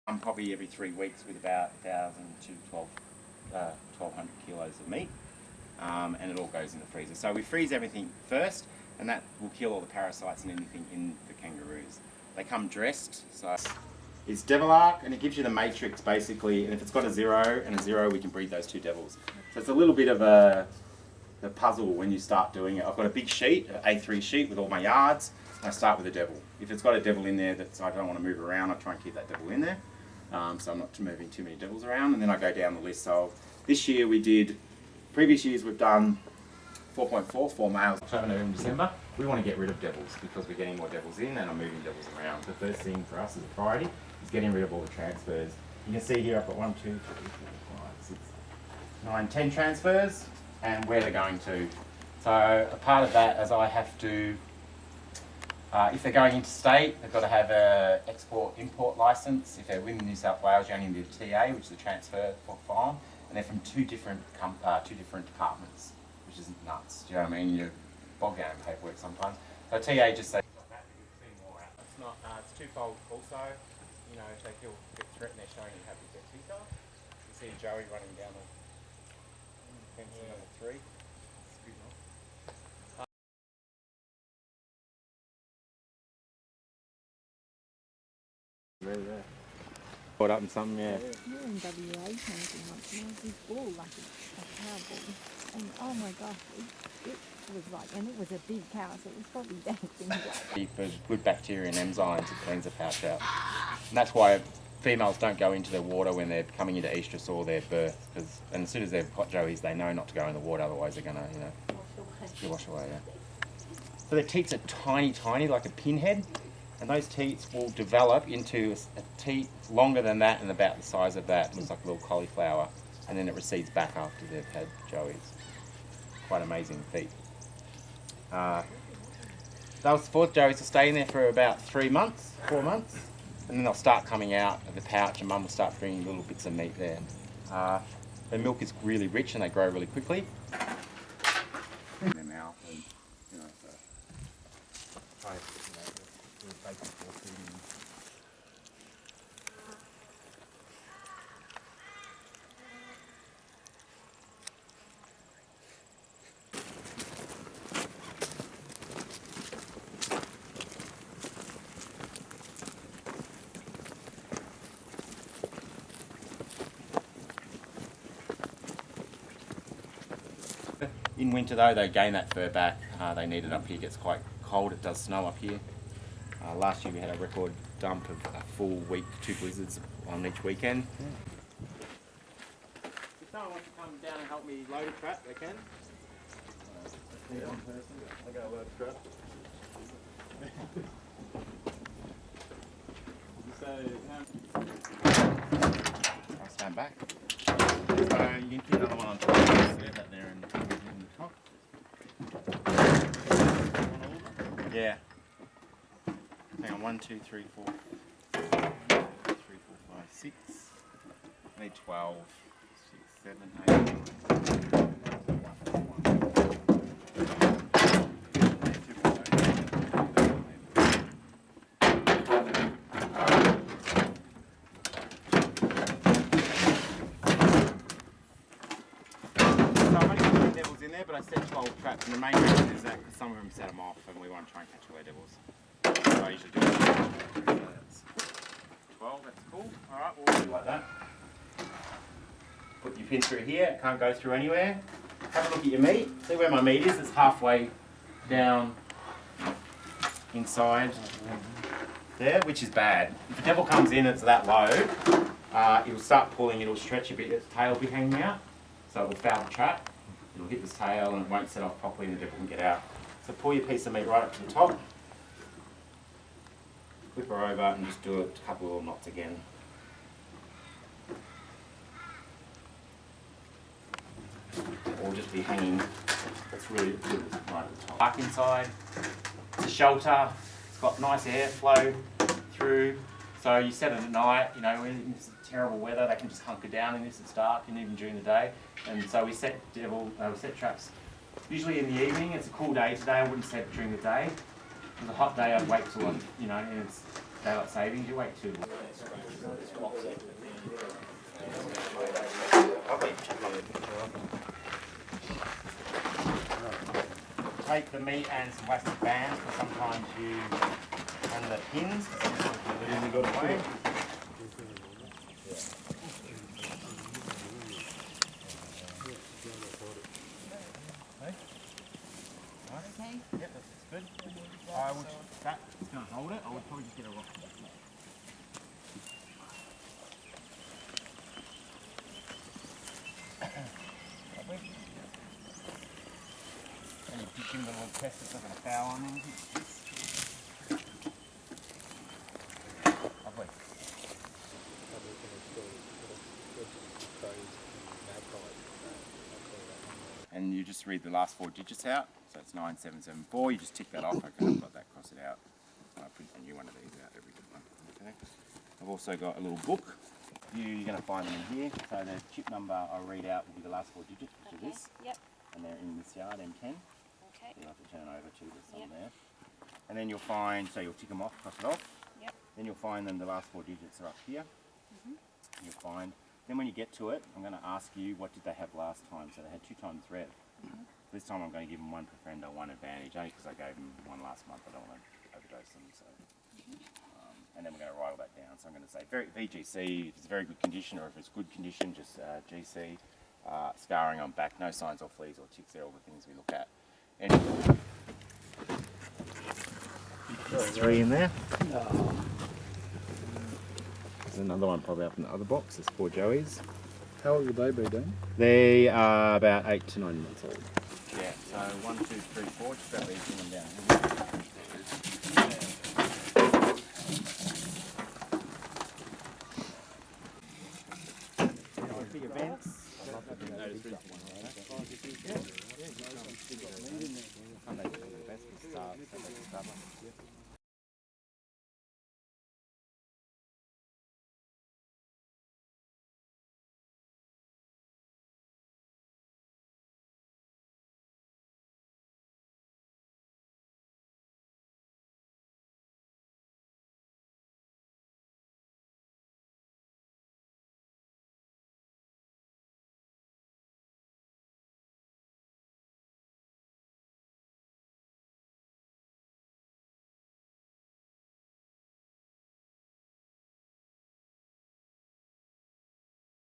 Probably every 3 weeks with about 1,000 to 1,200 kilos of meat, and it all goes in the freezer. So we freeze everything first, and that will kill all the parasites and anything in the kangaroos. They come dressed, so it's Devil Ark, and it gives you the matrix basically, and if it's got a 0 and a 0, we can breed those 2 devils. So it's a little bit of the puzzle when you start doing it. I've got a big sheet, an A3 sheet with all my yards, and I start with a devil. If it's got a devil in there that I don't want to move around, I try and keep that devil in there. So I'm not moving too many devils around, and then I go down the list. So this year previous years we've done 4.4, 4 males. October, November, December. We want to get rid of devils because we're getting more devils in and I'm moving devils around. The first thing for us as a priority is getting rid of all the transfers. You can see here I've got 1, 2, 3, 4, 5, 6, 9, 10 transfers and where they're going to. So a part of that is I have to, if they're going interstate, they've got to have an export-import licence. If they're within New South Wales, you only need a TA, which is a transfer farm, and they're from two different departments, which is nuts. Do you know what I mean? You bog down in paperwork sometimes. So TA just says that it's not. It's twofold. Also, you know, if they feel a bit threatened, they're showing you how big their teeth are. You see Joey running down the fence on the 3. Caught up in something, yeah. You're in WA hunting once, and there was this bull, like a cow bull, and oh my gosh, it was like, and it was a big cow, so it was probably dancing away. For good bacteria and enzymes, it cleans the pouch out. And that's why females don't go into the water when they're coming into estrus or their birth, and as soon as they've got joeys, they know not to go in the water, otherwise they're going to, wash away, yeah. So their teats are tiny, tiny, like a pinhead. And those teats will develop into a teat longer than that and about the size of that. It looks like a little cauliflower. And then it recedes back after they've had joeys. Quite amazing feat. Those 4 joeys will stay in there for about 3 months, 4 months. And then they'll start coming out of the pouch and mum will start bringing little bits of meat there. The milk is really rich and they grow really quickly. In their mouth and, In winter though, they gain that fur back. They need it up here. It gets quite cold. It does snow up here. Last year we had a record dump of a full week, 2 blizzards on each weekend. If someone wants to come down and help me load a trap, they can. One person. I got a load of trap. I'll stand back. So you can keep another one on top. Leave that there and in the top. Yeah. Hang on, 1, 2, 3, 4. 3, 4, 5, 6. I need 12. 6, 7, 8. But I set 12 traps, and the main reason is that some of them set them off, and we want to try and catch all their devils. So I usually do that. So that's 12, that's cool. Alright, we'll do like that. Put your pin through here, it can't go through anywhere. Have a look at your meat. See where my meat is? It's halfway down inside there, which is bad. If the devil comes in, it's that low, it'll start pulling, it'll stretch a bit, its tail will be hanging out, so it will foul the trap. It'll hit this tail and it won't set off properly and the devil can get out. So pull your piece of meat right up to the top, flip her over and just do a couple of little knots again. Or just be hanging, that's really good right at the top. Back inside, it's a shelter, it's got nice airflow through. So you set it at night, in terrible weather, they can just hunker down in this, it's dark, and even during the day. And so we set traps usually in the evening. It's a cool day today, I wouldn't set it during the day. If it was a hot day, I'd wait till, and it's daylight savings, you wait till take the meat and some plastic bands, because sometimes you, and the pins, because sometimes you lose them away. Okay. Yep, that's good. I would, that's going to hold it. I would probably just get a rock. Lovely. And you dip in the little test that's not going to foul on anything. Lovely. And you just read the last 4 digits out. So it's 9774. You just tick that off. Okay, I've got that, cross it out. I print a new one of these out every one. Okay. I've also got a little book. You're going to find them in here. So the chip number I'll read out will be the last 4 digits, which are this. Yep. And they're in this yard, M10. Okay. You'll have to turn over to there's some Yep. there. And then you'll find, so you'll tick them off, cross it off. Yep. Then you'll find them, the last 4 digits are up here. You'll find, then when you get to it, I'm going to ask you what did they have last time. So they had 2 times red. This time I'm going to give them 1 preferendo, 1 advantage, only because I gave them 1 last month. I don't want to overdose them. So, and then we're going to write all that down. So I'm going to say very VGC, if it's very good condition, or if it's good condition, just GC. Scarring on back, no signs or fleas or ticks. They're all the things we look at. Anyway, there's 3 in there. There's another one probably up in the other box. There's 4 joeys. How old would they be, Dan? They are about 8 to 9 months old. Yeah, so 1, 2, 3, 4, just about these them down. Big events. I'd love to do those big ones. Sundays are the best. We start Sundays to cover.